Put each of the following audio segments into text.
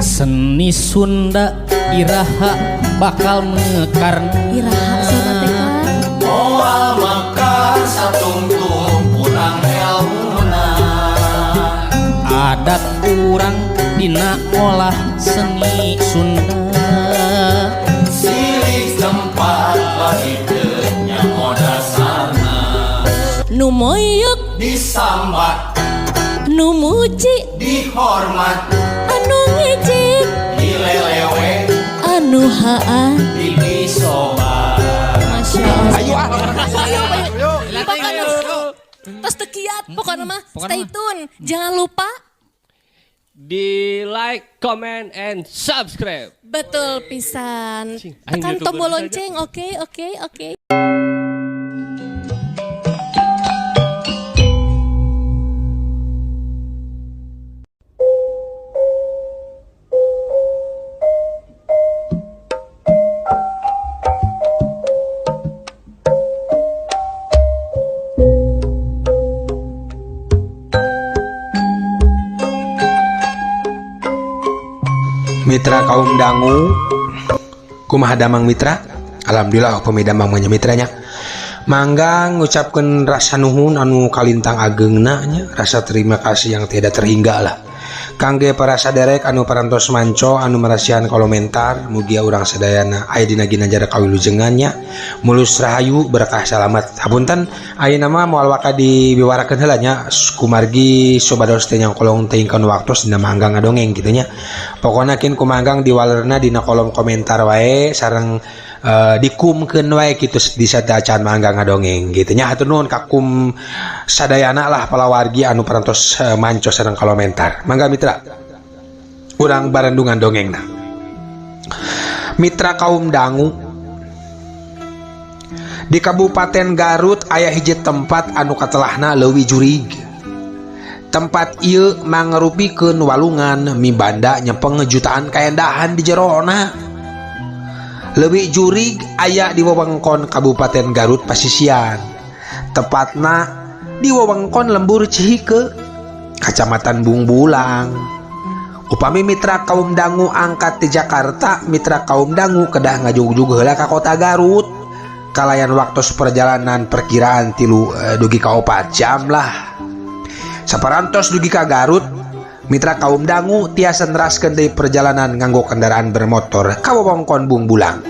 Seni Sunda iraha bakal mekarna Iraha siapa tekan moal mekar satungtung kurang elmuna adat urang dina olah seni Sunda silih tempat bahikeunnya modasarna nu moyok disambat nu muji dihormat anu ngijik dilelewe anu haan dibisobat. Masya Allah. Ayo. Pokoknya tos teu kiat pokoknya mah stay tune jangan lupa Di like, comment, and subscribe. betul pisan Cing, aing tekan YouTuber tombol saja. lonceng oke. Mitra kaum dangu kumaha damang mitra. Alhamdulillah pemidamang manya mitranya mangga ngucapkeun rasa nuhun anu kalintang ageungna nya rasa terima kasih yang tiada terhingga lah kangge para saderek anu parantos manco anu marasihan komentar mugia urang sadayana aya dina ginanjara kawilujengannya mulus rahayu berkah salamet hapunten ayeuna mah moal waka dibiwarakeun heula nya kumargi sobados teh yang kolong teuingkeun waktos dina manggang ngadongeng kitu nya pokona kin kumanggang diwalerna dina kolom komentar wae sareng dikumkeun wae kitu di sadayana manggang ngadongeng gitu nya hatur nuhun kakum sadayana lah palawargi anu parantos manco sareng komentar mangga mitra urang barendungan dongengna. Mitra kaum dangu di Kabupaten Garut aya hiji tempat anu katelahna leuwih jurig. Tempat ieu mangrupikeun walungan mibanda nyepeng jutaan kaendahan di jerona. Leuwih jurig aya di wewengkon Kabupaten Garut Pasisian. Tepatna di wewengkon Lembur Cihike, Kacamatan Bungbulang. Upami mitra kaum dangu angkat di Jakarta, mitra kaum dangu kedah ngajug-jug heula ka kota Garut. Kalayan waktu perjalanan perkiraan dugi ka 4 jam lah. Saparantos dugi ka Garut, mitra kaum dangu tiasa neraskeun deui perjalanan nganggo kendaraan bermotor ka wewengkon Bungbulang.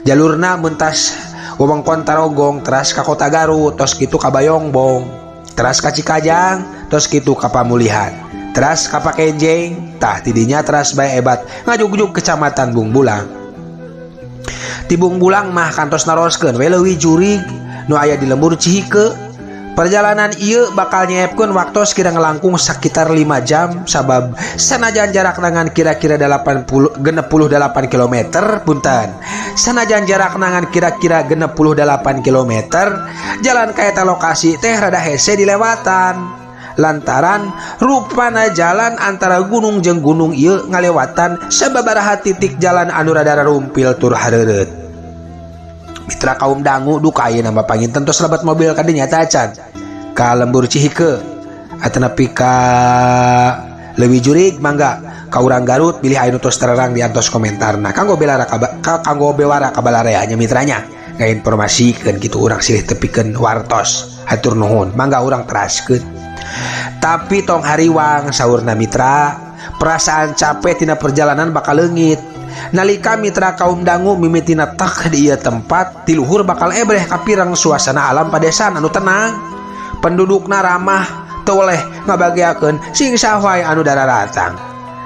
Jalurna mentas wewengkon Tarogong teras ka kota Garut, tos kitu ka Bayongbong, teras ka Cikajang, tos kitu ka Pamulihan, teras ka Pakenjeng, tah tidinya teras bae ebat ngajug-jug kecamatan Bungbulang. Ti Bungbulang mah kantos naroskeun we leuwih jurig nu aya di Lembur Cihike. Perjalanan ieu bakal nyiepkeun waktu sekira ngelangkung sekitar 5 jam sabab sanajan jarak nangan kira-kira 68 km punten. Sanajan jarak nangan kira-kira 68 km jalan kaeta lokasi teh rada hese dilewatan. Lantaran rupana jalan antara gunung jeung gunung ieu ngalewatan sababaraha titik jalan anu rada rumpil tur hareureut. Mitra kaum dangu duka ayeuna mah panginten tos lebat mobil kadinya tacan ka Lembur Cihike atau nepi ka leuwih jurig mangga ka urang Garut pilih anu tos tererang di antos komentarna kanggo bewara kabalarea nya mitranya ngainformasikeun kitu urang silih tepikeun wartos hatur nuhun mangga urang teraskeun. Tapi tong hariwang saurna mitra perasaan capek tina perjalanan bakal leungit. Nalika mitra kaum dangu mimitina tak di ieu tempat ti luhur bakal ebreh kapirang suasana alam padesan anu tenang. Pendudukna ramah teu oleh ngabagiakeun sing sawae anu dararatang.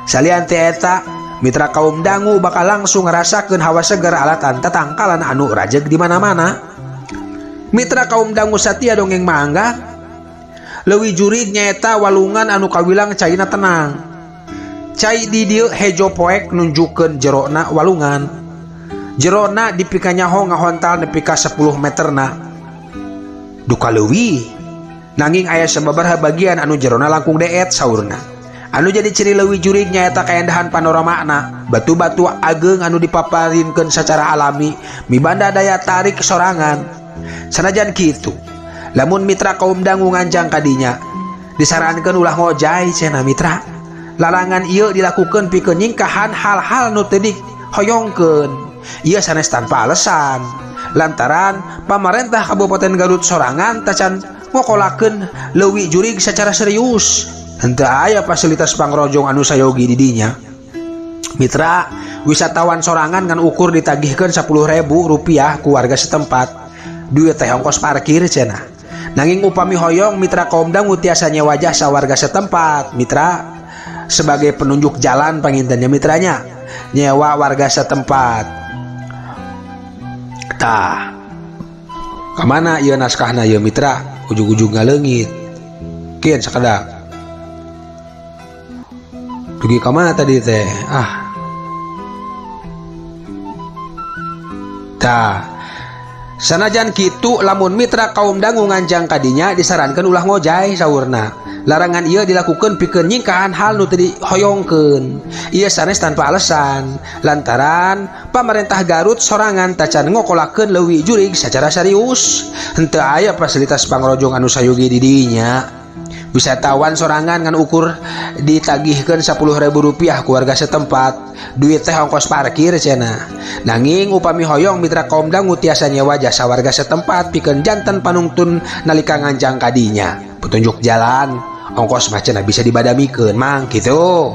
Salian teh eta mitra kaum dangu bakal langsung ngarasakeun hawa seger alatan tatangkalan anu rajeg di mana-mana. Mitra kaum dangu satia dongeng mangga leuwih jurig nyaeta walungan anu kawilang caina tenang. Cai di dieu hejo poek nunjukkeun jerona walungan. Jerona dipika nyaho ngahontal nepi ka 10 meterna. Duka leuwih. Nanging aya sababaraha bagian anu jerona langkung deet saurna. Anu jadi ciri leuwih jurig nyaeta kaendahan panoramana, batu-batu ageung anu dipaparinkeun secara alami, mibanda daya tarik sorangan. Sanajan kitu, lamun mitra kaum dangu nganjang kadinya, disarankeun ulah ngojay cenah mitra. larangan ieu dilakukan pikeun nyingkahan hal-hal nu teu dihoyongkeun. Ieu sanes tanpa alasan lantaran pamarentah Kabupaten Garut sorangan tacan ngokolakeun leuwih jurig secara serius. Henteu aya fasilitas pangrojong anu sayogi di dinya. Mitra, wisatawan sorangan ngan ukur ditagihkeun Rp10.000 ku warga setempat. Duit teh ongkos parkir cenah. Nanging upami hoyong mitra kaum dangu tiasa nyewa jasa warga setempat. Mitra sebagai penunjuk jalan pangintennya mitranya nyewa warga setempat. Tah, kamana ieu naskahna ieu mitra? Ujug-ujug ngaleungit. Kieu sakedak. Dugi kamana tadi teh? Tah, sanajan kitu lamun mitra kaum dangu nganjang kadinya disarankan ulah ngojay saurna. Larangan ieu dilakukan pikeun nyingkahan hal nu teu dihoyongkeun. Ieu sanes tanpa alasan lantaran pamarentah Garut sorangan tacan ngokolakeun leuwih jurig secara serius. Henteu aya fasilitas pangrojong anu sayogi di dinya. Wisatawan sorangan ngan ukur ditagihkeun Rp10.000 ku warga setempat. Duit teh ongkos parkir cenah. Nanging upami hoyong mitra kaum dangu tiasa nyewa jasa warga setempat pikeun janten panungtun nalika nganjang kadinya. Petunjuk jalan, ongkos mah cenah bisa dibadamikeun mang kitu.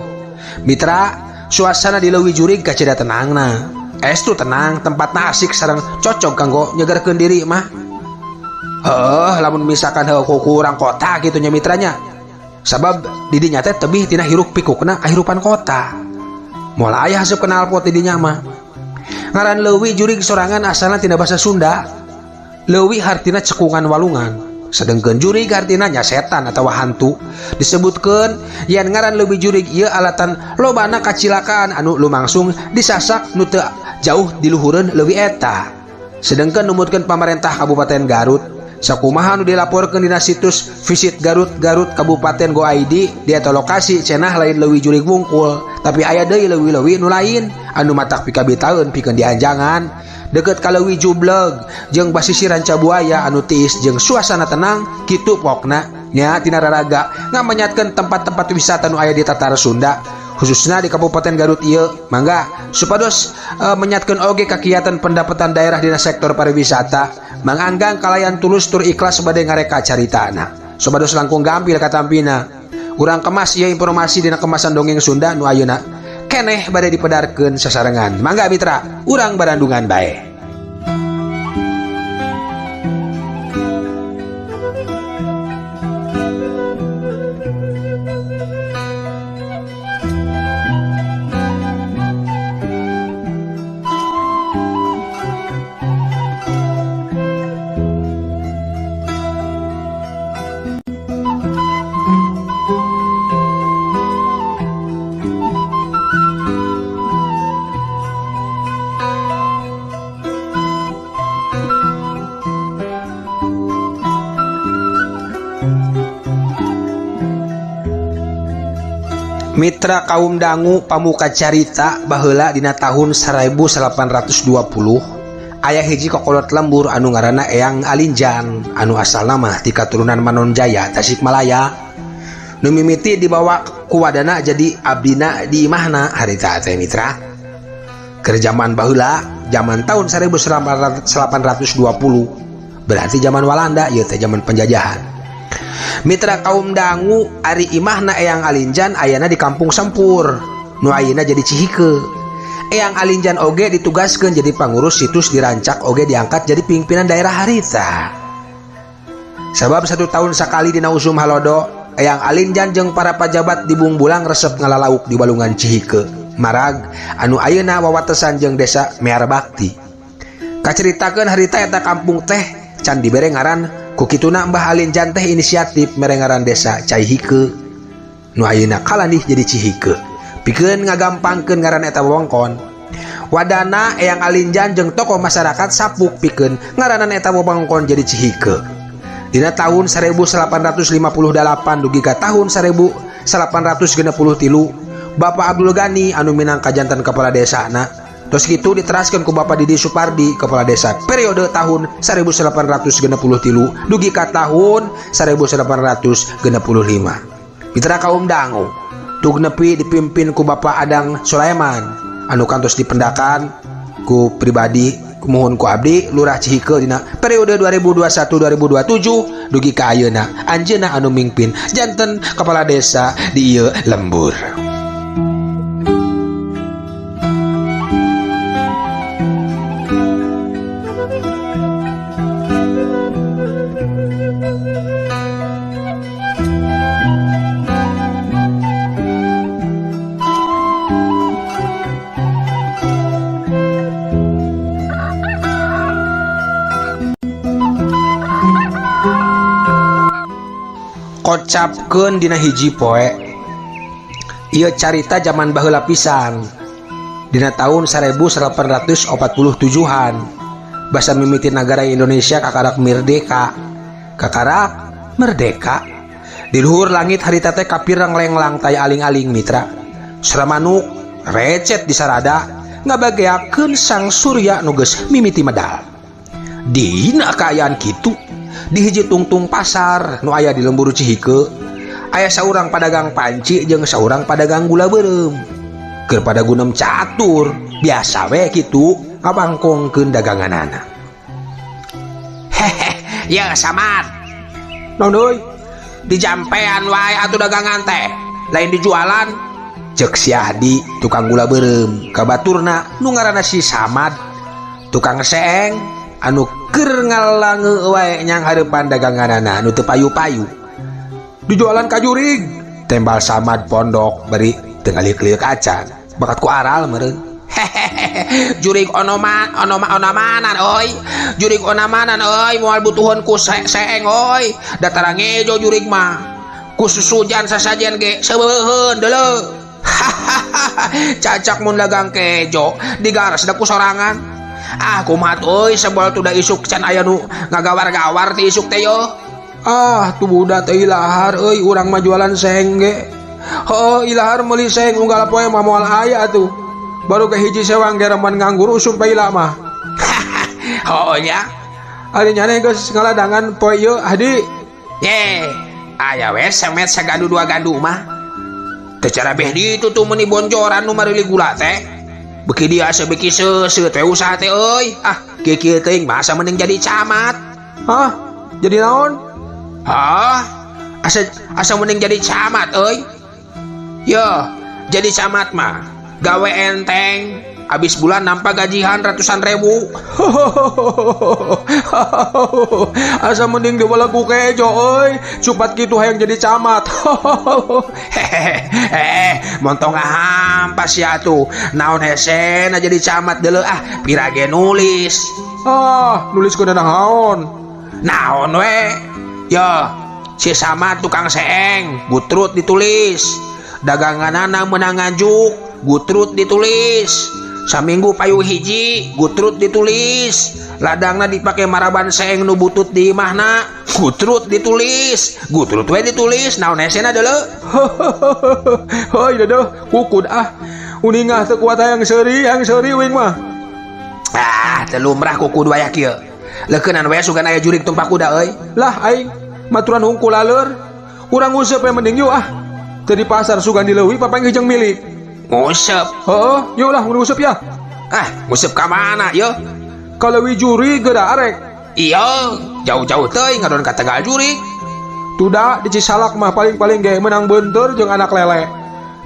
Mitra, suasana di leuwih jurig kacida tenangna. Estu tenang, tempatna asik sareng cocok kanggo nyegerkeun diri mah. Lamun misalkan kurang kota gitu nya mitranya. Sabab di dinya teh tebih tina hiruk pikukna kahirupan kota. Moal aya haseup kenal pot di dinya mah. Ngaran leuwih jurig sorangan asalna tina basa Sunda. Leuwih hartina cekungan walungan. Sedengkeun jurig hartina nya setan atawa hantu. Disebutkeun yen ngaran leuwih jurig ieu alatan lobana kacilakaan anu lumangsung disasak nu teu jauh di luhureun leuwih eta. Sedengkeun numutkeun pamarentah Kabupaten Garut sakumaha nu dilaporkeun dina situs Visit Garut Kabupaten Go.id di eta lokasi cenah lain leuwih jurig wungkul, tapi aya deui leuwih-leuwih nu lain anu matak pikabitaeun pikeun dianjangan deukeut ka leuwih Jubleg jeung basisi Ranca Buaya anu tiis jeung suasana tenang kitu pokna nya tina raraga ngamanyatkeun tempat-tempat wisata nu aya di Tatar Sunda khususnya di Kabupaten Garut ieu. Mangga supados menyatkeun oge kakiatan pendapatan daerah dina sektor pariwisata. Mang Anggang kalayan tulus tur ikhlas bade ngareka caritana. Supados langkung gampil katampina. Urang kemas ieu informasi dina kemasan dongeng Sunda nu ayeuna keneh bade dipedarkeun sasarengan. Mangga mitra, urang barandungan bae. Mitra kaum dangu pamuka carita baheula dina tahun 1820 aya hiji kokolot lembur anu ngaranna Eyang Alinjan anu asalna mah ti katurunan Manonjaya Tasikmalaya nu mimiti dibawa ku wadana jadi abdina di imahna harita teh mitra. Keur zaman baheula zaman tahun 1820 berarti zaman Walanda ieu teh zaman penjajahan. Mitra kaum dangu ari imahna Eyang Alinjan ayana di Kampung Sempur nu ayeuna jadi Cihike. Eyang Alinjan oge ditugaskeun jadi pangurus situs dirancak oge diangkat jadi pimpinan daerah harita. Sabab 1 tahun sakali dina usum halodo Eyang Alinjan jeung para pajabat di Bungbulang resep ngalalauk di Balungan Cihike marag anu ayeuna wawatesan jeung desa Mear Bakti. Kaceritakeun harita eta kampung teh can dibere ngaran ku kituna Mbah Alinjan teh inisiatif merengaran desa Caihike nu ayeuna kalanih jadi Cihike pikeun ngagampangkeun ngaran eta wewengkon. Wadana Eyang Alinjan jeung tokoh masyarakat sapuk pikeun ngaranan eta wewengkon jadi Cihike. Dina tahun 1858 dugi ka tahun 1863 Bapak Abdul Ghani anu minangka janten kepala desana terus gitu diteraskan ku Bapak Didi Supardi kepala desa periode tahun 1863 dugi ka tahun 1865. Mitra kaum dangu tug nepi dipimpin ku Bapak Adang Sulaiman anu kantos dipendakan ku pribadi kumohon ku abdi Lurah Cihike dina periode 2021-2027 dugi ka ayeuna anjeunna anu mingpin janten kepala desa di ieu lembur. Kocapkeun dina hiji poe ieu carita zaman baheula pisan dina tahun 1847an basa mimiti nagara Indonesia kakarak merdeka di luhur langit harita teh kapirang lenglang taya aling-aling mitra seramanuk recet di sarada ngabageakeun sang surya nu geus mimiti medal dina kaayaan kitu di hiji tungtung pasar nu aya di lembur Cihike aya saurang padagang panci jeung saurang padagang gula beureum keur pada gunem catur biasa we kitu ngabangkongkeun daganganana. Hehe ya Samad naon deui dijampean wae atuh dagangan teh lain dijualan ceuk si Ahdi tukang gula beureum ka baturna nu ngaranna si Samad tukang seeng anu keur ngalange wae nyang hareupan daganganana anu teu payu-payu dijualan ka jurig tembal Samad pondok beri teu ngaliuk-liuk acan bakat ku aral meureun jurig onamanan euy jurig onamanan euy moal butuhon ku seeng euy datara ngejo jurig mah ku susujan sasajen ge sebeuheun deuleu cacak mun dagang kejo digares da ku sorangan kumaha euy sebol tuh da isuk can aya nu ngagawar-gawar ti isuk teh yo tuh budak teh ilahar euy urang mah jualan seng ge ilahar meuli seng unggal poe mah moal aya atuh baru ke hiji sewang gereman nganggur usum baila mah nya ari nyane geus ngaladangan poe ieu Ahdi ye aya we semet sagadu dua gandu mah teu cara beh ditu tuh meuni bonjoran nu marili gula teh beki dia sebeki seuseu teh usaha teh euy kieu teuing masa mending jadi camat jadi naon asa mending jadi camat euy yo jadi camat mah gawe enteng abis bulan nampak gajihan ratusan ribu asa mending dibalaku kejo euy cupat kitu hayang jadi camat montong hampas ya tuh naon hesena jadi camat deuleu pirage nulis nulis kudu naon we yo si Samad tukang seeng gutrut ditulis daganganana meunang ngajuk gutrut ditulis saminggu payu hiji gutrut ditulis ladangna dipake maraban seeng nu butut di imahna gutrut ditulis gutrut we ditulis naon hesena deuleu heuy deuh kukud uningah teu kuat hayang seuri wing mah teu lumrah kukud waya kieu leukeunan we sugan aya jurig tumpak kuda euy lah aing maturan hungkul aleur urang useup we mending yuk teu di pasar sugan dileuwih papanggih jeung milik nguseup yuk lah nguseup ya nguseup ka mana yeuh ka leuwih jurig geuda arek iya jauh-jauh teuing ngadon ka Tegal jurig tuda di Cisalak mah paling-paling ge menang beunteur jeung anak lele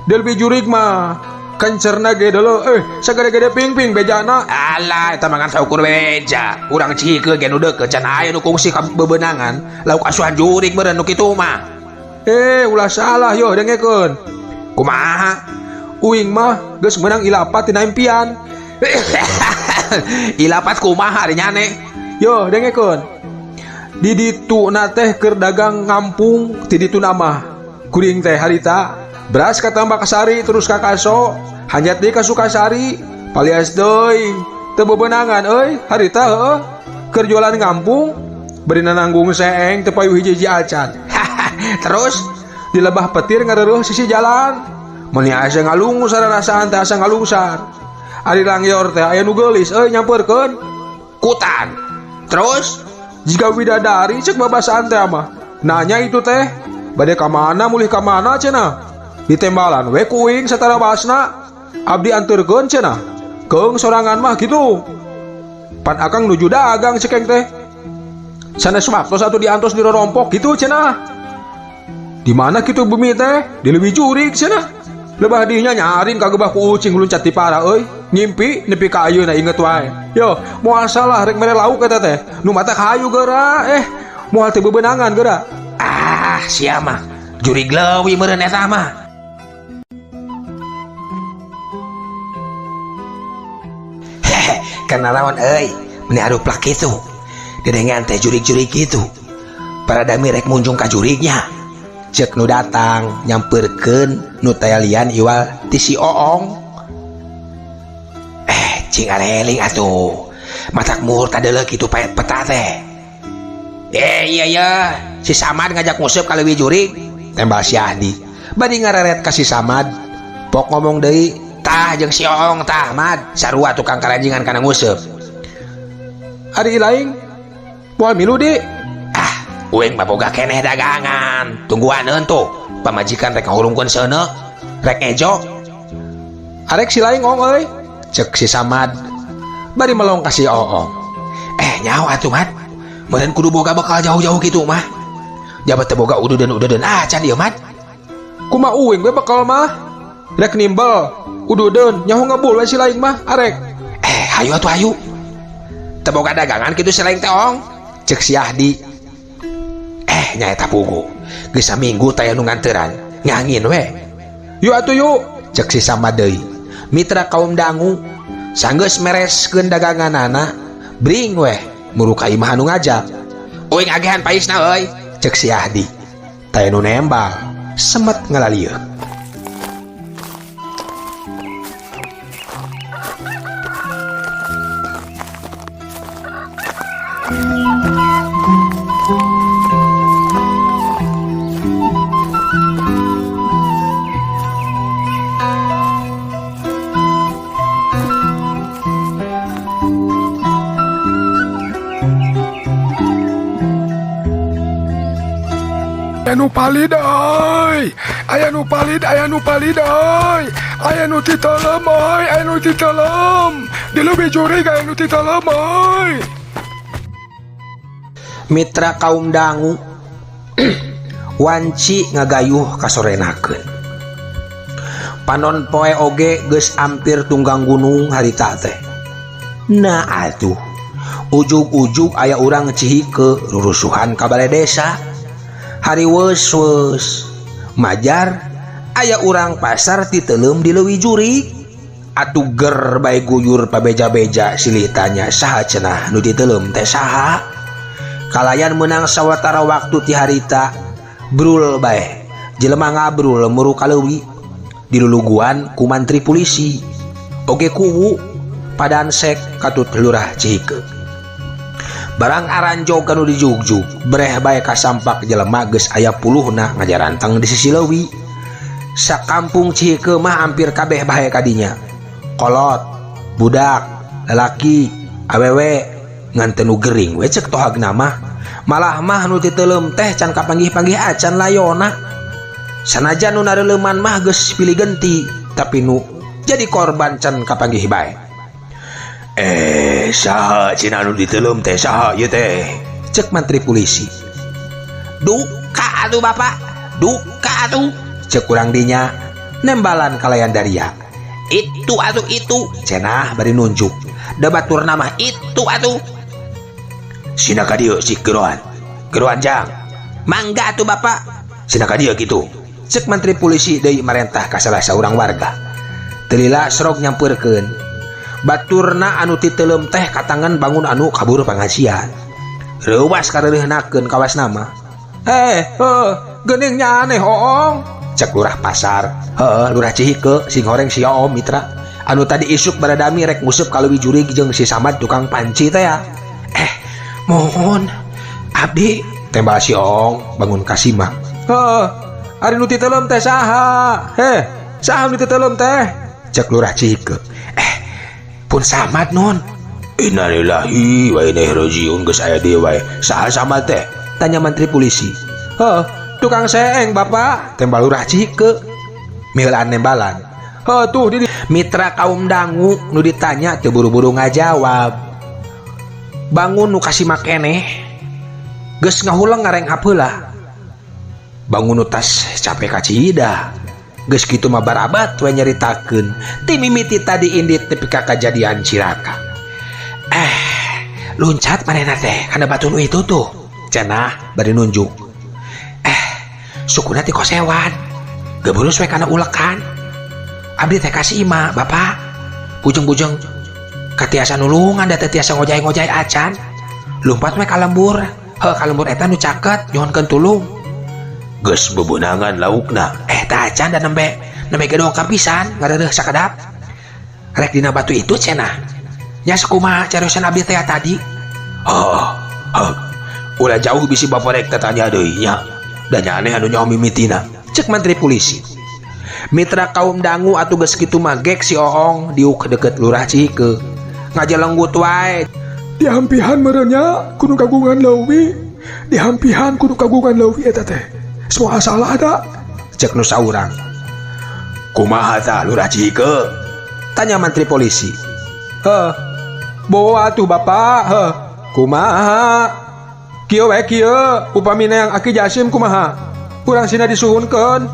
di leuwih jurig mah kencerna ge deuleu sagede-gede ping-ping bejana alah eta mah ngan saukur beja urang Cihike ge nu deukeut can aya nu kungsi ka bebeunangan lauk asuhan jurig meureun nu kitu mah ulah salah yo dengekeun kumaha uing mah geus meunang ilapat tina impian ilapat kumaha ari nyane yo dengekeun di dituna teh keur dagang ngampung ti dituna mah kuring teh harita beras ka Tambak Sari terus ka Kaso hanyat deui ka Sukasari palias deui teu bebeunangan euy harita keur jualan ngampung bari nanggung seeng teu payu hiji-hiji acan terus di lebah petir ngareuruh sisi jalan meni asa ngalungus sarasaan teh asa ngalungsar ari langyor teh aya nu geulis nyampeurkeun kutan terus jika widadari cek babasaan teh mah nanya itu teh bade ka mana mulih ka mana cenah ditembalan we kuing satara basna abdi anterkeun cenah keung sorangan mah gitu pan akang nuju dagang cekeng teh sanes waktu satu diantos di rorompok gitu cenah di mana gitu bumi teh di leuwih jurig cenah lebah dinya nyaring kagebah ku ucing luncat ti para euy ngimpi nepi ka ayeuna inget wae yo moal salah rek mere lauk eta teh nu mata kayu geura moal teu bebenangan geura sia mah jurig leuwih meureun eta mah. Karena lawan meni aruplak gitu dedengan teh jurig-jurig gitu para dami rek munjung ka jurignya cek nu datang nyamperkeun nu taya lian iwal ti si Oong cing aleling atuh matak muhur tadeuleu kitu paet peta teh iya si Samad ngajak nguseup ka leuwih jurig tembal si Ahdi bari ngareret ka si Samad pok ngomong deui tah jeung si Oong tah mad sarua tukang karanjingan kana nguseup ari laing moal milu di uing boga keneh dagangan tungguaneun tuh pamajikan rek ngahurungkeun seuneu rek ejo arek si laing Ong euy cek si Samad bari melong ka si Oong nyaho atuh mad meureun kudu boga bekal jauh-jauh kitu mah jabat teu boga ududeun can ieu mad kumaha uing we bekal mah rek nimbel ududeun nyaho ngebul we si laing mah arek hayu atuh hayu teu boga dagangan kitu si laing teh Ong cek si Ahdi nyaeta pugu geus saminggu taya nu nganteuran ngangin we yuk atuh yuk cek si Samad deui mitra kaum dangu sanggeus mereskeun daganganana bring weh muru ka imah anu ngajak uing agehan paisna euy cek si Ahdi taya nu nembal semet ngalalieur. Aya nu palid euy aya nu titelem euy aya nu titelem di leuwih jurig aya nu titelem euy. Mitra kaum dangu wanci ngagayuh kasorenakeun panon poe oge geus ampir tunggang gunung harita teh nah atuh ujug-ujug aya urang cihike rurusuhan ka balai desa hari weus majar aya urang pasar titelem di leuwih jurig atuh ger bae guyur pabeja-beja silih tanya saha cenah nu titelem teh saha kalayan menang sawatara waktu ti harita brul bae jelema ngabrul muru ka leuwih diluluguan ku mantri polisi oge kuwu padansek katut lurah cihike barang aranjog kanu dijugjug breh bae kasampak jelema geus aya 10na ngajaranteng di sisi leuwih sakampung cihike mah hampir kabeh bae kadinya kolot budak lalaki awewe ngan teu nu gering we cek tohagna mah malah mah nu titelem teh can kapanggih-panggih acan layona sanajan nu nareleuman mah geus pilih genti tapi nu jadi korban can kapanggih bae saha cenah nu ditelem teh saha ieu teh cek mantri polisi duka atuh bapak duka atuh cek urang dinya nembalan kalayan daria itu atuh itu cenah bari nunjuk da batur nama itu atuh sina ka dieu si geroan jang mangga atuh bapak sina ka dieu kitu cek mantri polisi deui marentah ka salah saurang warga teu lila serog nyampeurkeun baturna anu titelem teh katangan bangun anu kabur pangasian reuwas kareureuhnakeun kawas nama geuning aneh Oong cek lurah pasar lurah cihike sing horeng si Oom mitra anu tadi isuk baradami rek nguseup ka leuwih jurig jeung si Samad tukang panci teh ya mohon abdi tembal si Oong bangun kasima ari nu titelem teh saha saha nu titelem teh cek lurah cihike pun Samad non innalillahi wa inna ilaihi rajiun geus aya dieu wae saha Samad teh tanya mantri polisi tukang seeng bapak tembal lurah cihike mihelaan nembalan. Tuh di mitra kaum dangu nu ditanya teu buru-buru ngajawab. Bangun nu kasih makeneh geus ngahulang ngareng hapeula. Bangun nu tas capek kacida geus kitu mah barabat we nyaritakeun ti mimiti tadi indit nepi ka kajadian Ciraka. Luncat manehna teh kana batu nu itu tuh cenah bari nunjuk. Sukuna ti kosewan gebeulus we kana ulekan. Abdi teh kasih ima bapak bujeng-bujeng katiasa nulungan da teh tiasa ngojay-ngojay acan lumpat we ka lembur. Ka lembur eta nu caket nyohonkeun tulung geus bebeunangan laukna tah acan da nembe gedong kapisan ngareureuh sakedap rek dina batu itu cenah nya sakumaha cariosan abdi teh tadi. Ulah jauh bisi bapak rek tanya deui nya da nyane anu nyaho mimitina cek Menteri Polisi. Mitra kaum dangu atuh geus kitu mah gek si Oong diuk deket Lurah Ciheke ngajelenggut wae. Dihampihan merenya kudu kagungan leuwih. Dihampihan kudu kagungan leuwih eta teh. Semua salah ada. Cek nu saurang. Kumaha tah Lurah Ciheke? Tanya Menteri Polisi. Bawa atuh bapak. Kumaha? Kieu we kieu upami neang Aki Jasim kumaha? Urang sina disuhunkeun.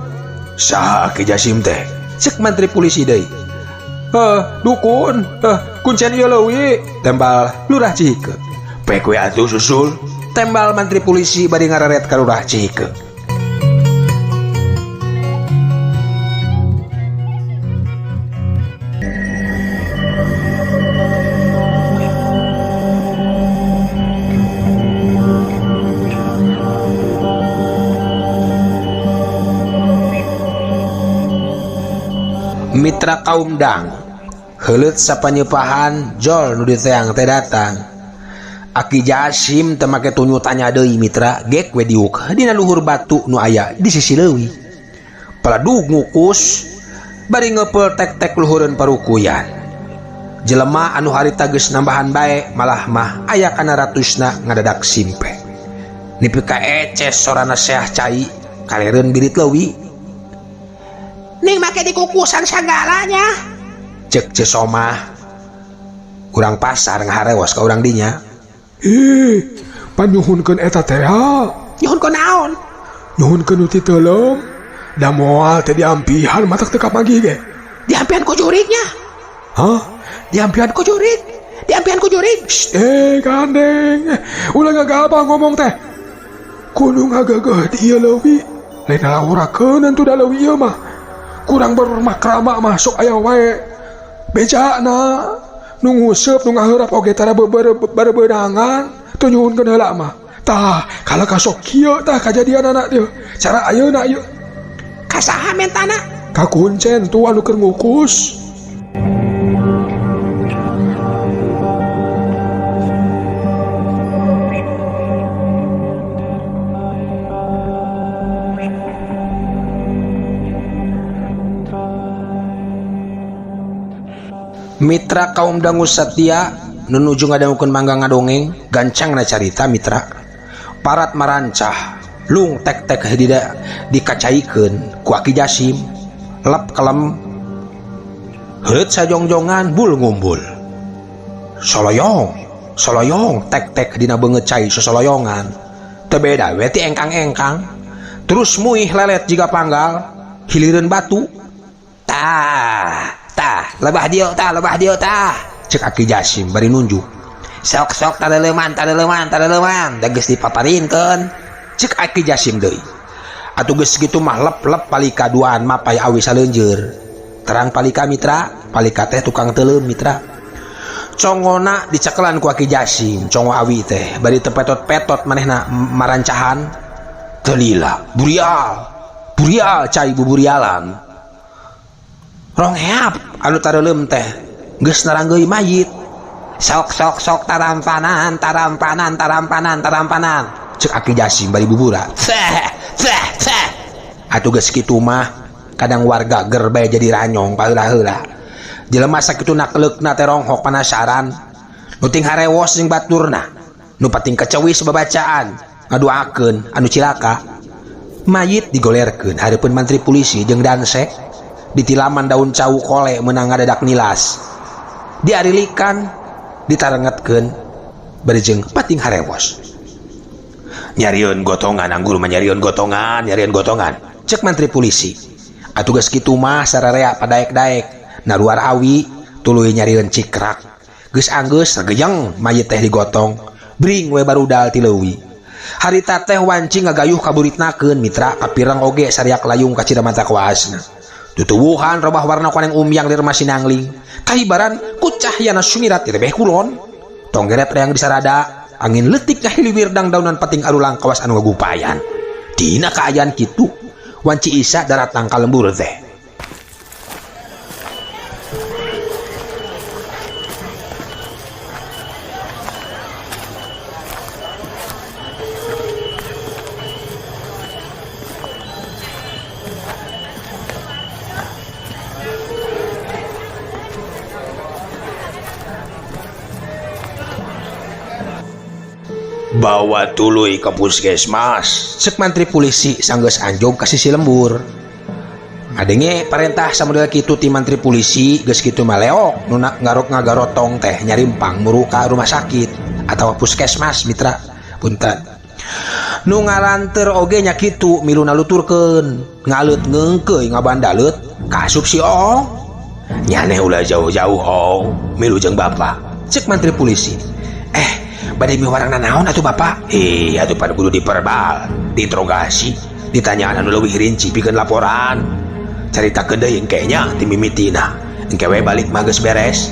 Saha Aki Jasim teh? Cek Menteri Polisi deui. Dukun. Kuncen ieu leuwih. Tembal Lurah Ciheke. Pek we atuh susul. Tembal Menteri Polisi bari ngararet ka Lurah Ciheke. Mitra kaum dangu heuleut sapanyepahan jol nu diteang teh datang. Aki Jasim teu make tunyu tanya deui mitra gek we diuk dina luhur batu nu aya di sisi leuwih. Paladug ngukus bari ngeupel tek-tek luhureun parukuyan. Jelema anu harita geus nambahan bae malah mah aya kana ratusna ngadadak simpe. Nepi ka eces sorana Syah Cai kalereun birit leuwih. Ning make dikukusan sagalanya. Cek Cesomah. Urang pasar ngaharewas ka urang dinya. Panyuhunkeun eta teh ha. Nyuhunkeun naon? Nyuhunkeun nu ti teuleum. Da moal teh diampihan matak teu kapagi ge. Diampihan ku jurignya. Hah? Diampihan ku jurig. Diampihan ku jurig. Gandeng. Ulah ngagabah ngomong teh. Kudu ngagagah dieu leuwih. Lain laurakeun anu da leuwih ieu mah. Kurang bermakrama masuk aya wae becana nu nguseup nu ngaheurap oge tara beberangan teu nyuhunkeun heula mah tah kala kasok kieu tah kajadian anak dieu cara ayeuna ieu kasaha mentana ka kuncen tu anu keur ngukus. Mitra kaum dangu satya nunuju ngadangukeun mangga ngadongeng gancangna carita mitra parat marancah lung tek-tek hidida dikacaikeun ku Aki Jasim lep kelem heureut sajongjongan bul ngumbul soloyong tek-tek dina beungeut cai sosoloyongan teu beda we ti engkang-engkang terus muih lelet jiga panggal hilireun batu lebah dieu tah cek Aki Jasim bari nunjuk sok tadeleman da geus dipaparinkeun cek Aki Jasim deui atuh geus kitu mah lep palika duaan mapai awi saleunjeur terang palika mitra palika teh tukang teuleum mitra congona dicekelan ku Aki Jasim congo awi teh bari tepetot-petot manehna marancahan teu lila burial cai buburialan rong heap anu tareuleum teh geus naranggeui mayit sok tarampanan cek Aki Jasim bari bubura atuh geus kitu mah kadang warga ger bae jadi ranyong paheula-heula jelema sakitu nakleukna teh ronghok panasaran nu ting harewos jeung baturna nu pating kecewis babacaan ngaduakeun anu cilaka mayit digolerkeun hareupeun Menteri Polisi jeung Dansek ditilaman daun cau kole menang ngadadak nilas diarilikan ditarengetkeun berjeng pating harewos nyariun gotongan anggur nyariun gotongan cek mantri polisi atuh geus kitu mah sararea padaek-daek na luar awi tuluy nyariun cikrak geus anggeus sagejeng mayit teh digotong bring we barudal ti leuwih harita teh wanci ngagayuh kaburitnakeun mitra kapireng oge sariak layung ka Cidamata kuasna tutuwuhan robah warna koneng umyang lir masinangling kahibaran ku cahyana sumirat ti tebeh kulon tong geret reang disarada angin leutik ngahiliwir dang daunan pating arulang kawas anu ngagupayan dina kaayaan kitu wanci Isa daratang ka lembur teh bawa tuluy ke puskesmas cek mantri polisi sanggeus anjog ka sisi lembur ngadenge parentah samodel kitu ti mantri polisi geus kitu maleok nu ngagarotong teh nyarimpang muru ka rumah sakit atawa puskesmas mitra punten nu ngalanteur oge nya kitu milu naluturkeun ngaleut ngeungkeuy ngabandaleut ka asup si Ong nyane ulah jauh-jauh Ong milu jeung bapak cek mantri polisi bade miwarang nanaon atuh bapak atuh pada kudu diperbal diinterogasi ditanyaan anu leuwih rinci pikeun laporan caritakeun deui engkenya ti mimitina engke we balik mah geus beres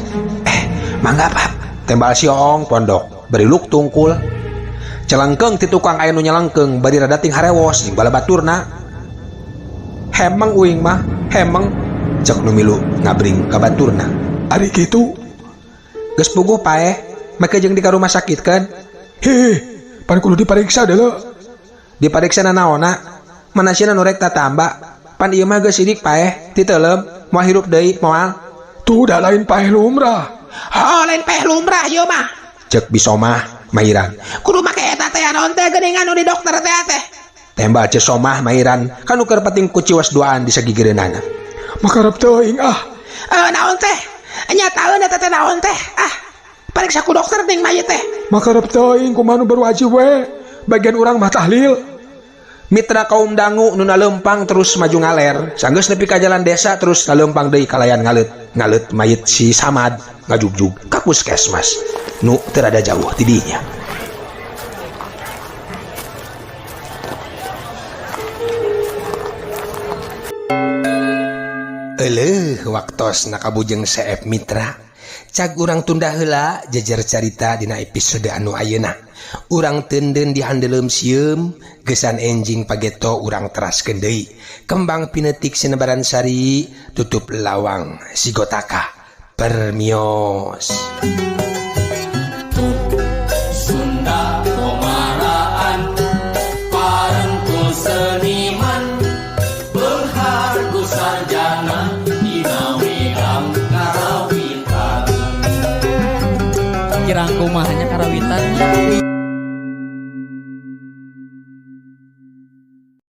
mangga Pak tembal si Ong pondok bari luk tungkul celengkeung ti tukang aya nu nyelengkeung bari rada ting harewos jeung balabaturna hemeng uing mah hemeng cek nu milu ngabring ka baturna Ari kitu geus puguh paeh make jeung di ka rumah sakit kan pan kudu dipariksa deuleu dipariksa nanaonna manasieuna nu rek tatamba pan ieu mah geus sidik paeh ti teulem moal hirup deui moal tuh da lain paeh lumrah lain paeh lumrah ieu mah cek Bisomah Mairan kudu make eta teh naon teh geuningan nu di dokter teh tembal ce Somah Mairan kan nu keur penting ku ciwas duaan di sagigireunana makarep teuing naon teh nya taeun eta teh naon teh pariksa ku dokter ting mayit teh makarep teuing kumaha nu berwajib we bagian urang mah tahlil mitra kaum dangu nu naleumpang terus maju ngaler sanggeus nepi ka jalan desa terus naleumpang deui kalayan ngaleut mayit si Samad ngajugjug ka puskesmas nu teu rada jauh ti dinya Euleuh waktos nakabujeng seep mitra cag urang tunda heula jejer carita dina episode anu ayeuna urang teunden dihandeleum sieum gesan enjing pageto urang teraskeun deui kembang pinetik sinebaran sari tutup lawang sigotaka permios Sunda Komaraan Parengkul seniman Berhargu sarjana Dina wedang karawitan kirang kumahnya karawitan